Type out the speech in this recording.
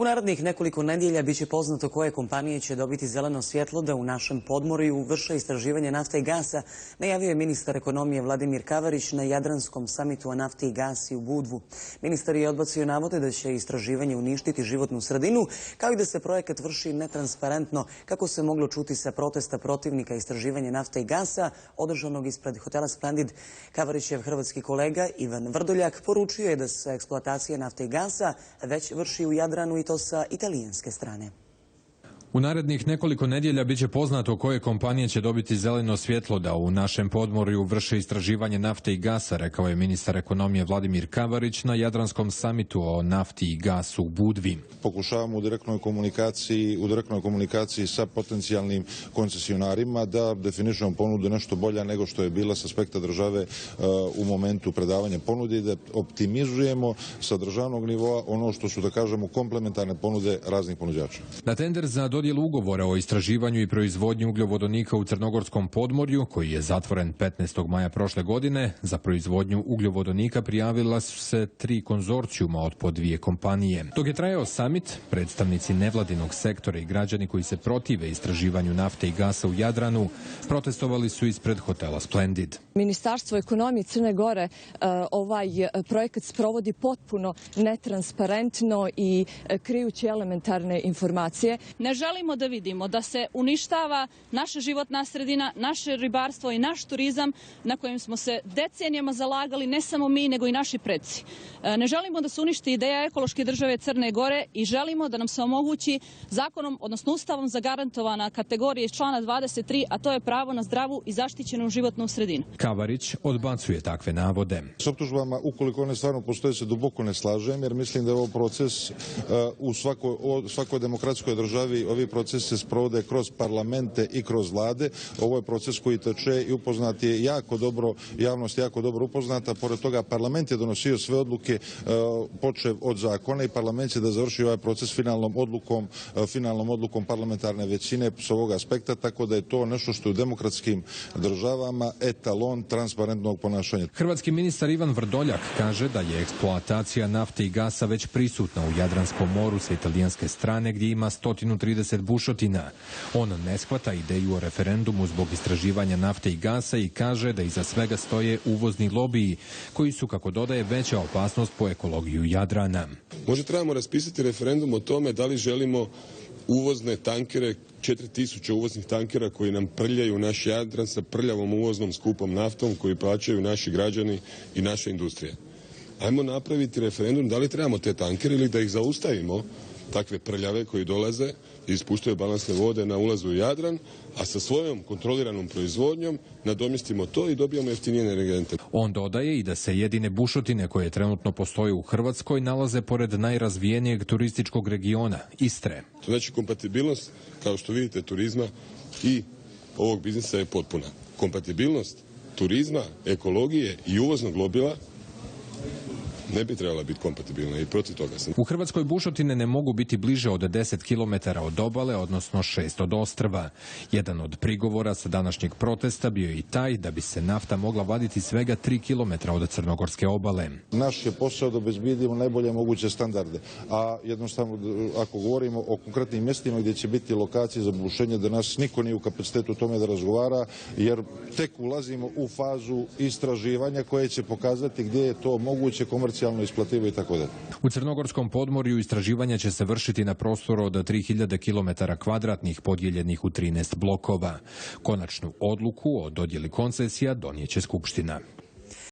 U narednih nekoliko nedjelja biće poznato koje kompanije će dobiti zeleno svjetlo da u našem podmorju vrše istraživanje nafte i gasa, najavio je ministar ekonomije Vladimir Kavarić na Jadranskom samitu o nafti i gasi u Budvu. Ministar je odbacio navode da će istraživanje uništiti životnu sredinu, kao i da se projekat vrši netransparentno, kako se moglo čuti sa protesta protivnika istraživanja nafte i gasa održanog ispred hotela Splendid. Kavarićev hrvatski kolega Ivan Vrdoljak poručio je da se eksploatacija nafte i gasa već vrši u Jadranu i to sa italijanske strane. U narednih nekoliko nedjelja biće poznato koje kompanije će dobiti zeleno svjetlo da u našem podmorju vrše istraživanje nafte i gasa, rekao je ministar ekonomije Vladimir Kavarić na Jadranskom samitu o nafti i gasu u Budvi. Pokušavamo u direktnoj komunikaciji sa potencijalnim koncesionarima da definišemo ponudu nešto bolja nego što je bila s aspekta države u momentu predavanja ponude i da optimizujemo sa državnog nivoa ono što su, da kažemo, komplementarne ponude raznih ponuđača. Na tender za dodjelu ugovora o istraživanju i proizvodnji ugljovodonika u Crnogorskom podmorju, koji je zatvoren 15. maja prošle godine, za proizvodnju ugljovodonika prijavila su se 3 konzorcijuma od po 2 kompanije. Dok je trajao samit, predstavnici nevladinog sektora i građani koji se protive istraživanju nafte i gasa u Jadranu protestovali su ispred hotela Splendid. Ministarstvo ekonomije Crne Gore ovaj projekat sprovodi potpuno netransparentno i krijući elementarne informacije. Ne želimo da vidimo da se uništava naša životna sredina, naše ribarstvo i naš turizam na kojem smo se decenijama zalagali ne samo mi nego i naši preci. Ne želimo da se uništi ideja ekološke države Crne Gore i želimo da nam se omogući zakonom, odnosno ustavom zagarantovana kategorija iz člana 23, a to je pravo na zdravu i zaštićenu životnu sredinu. Kavarić odbacuje takve navode. S optužbama, ukoliko one stvarno postoje, se duboko ne slažem, jer mislim da je ovo proces u svakoj demokratskoj državi. Ovi procesi se sprovode kroz parlamente i kroz vlade. Ovo je proces koji teče i upoznat je jako dobro, javnost je jako dobro upoznata. Pored toga, parlament je donosio sve odluke počev od zakona i parlament će da završi ovaj proces finalnom odlukom parlamentarne većine s ovog aspekta, tako da je to nešto što je u demokratskim državama etalon transparentnog ponašanja. Hrvatski ministar Ivan Vrdoljak kaže da je eksploatacija nafte i gasa već prisutna u Jadranskom moru sa italijanske strane gdje ima 130 bušotina. On ne shvata ideju o referendumu zbog istraživanja nafte i gasa i kaže da iza svega stoje uvozni lobiji koji su, kako dodaje, veća opasnost po ekologiju Jadrana. Možda trebamo raspisati referendum o tome da li želimo uvozne tankere, 4000 uvoznih tankera koji nam prljaju naš Jadran sa prljavom uvoznom skupom naftom koji plaćaju naši građani i naša industrija. Ajmo napraviti referendum da li trebamo te tankere ili da ih zaustavimo, takve prljave koji dolaze i ispuštaju balansne vode na ulazu u Jadran, a sa svojom kontroliranom proizvodnjom nadomjestimo to i dobijamo jeftinije energente. On dodaje i da se jedine bušotine koje trenutno postoje u Hrvatskoj nalaze pored najrazvijenijeg turističkog regiona, Istre. To znači kompatibilnost, kao što vidite, turizma i ovog biznisa je potpuna. Kompatibilnost turizma, ekologije i uvoznog lobija ne bi trebala biti kompatibilna i protiv toga sam. U Hrvatskoj bušotine ne mogu biti bliže od 10 km od obale, odnosno 6 od ostrva. Jedan od prigovora sa današnjeg protesta bio je i taj da bi se nafta mogla vaditi svega 3 km od crnogorske obale. Naš je posao da obezbedimo najbolje moguće standarde, a jednostavno ako govorimo o konkretnim mjestima gdje će biti lokacije za bušenje, da nas niko nije u kapacitetu tome da razgovara, jer tek ulazimo u fazu istraživanja koje će pokazati gdje je to moguće komercijalno isplativo i tako dalje. U Crnogorskom podmorju istraživanja će se vršiti na prostoru od 3000 km2 podijeljenih u 13 blokova. Konačnu odluku o dodjeli koncesija donijet će Skupština.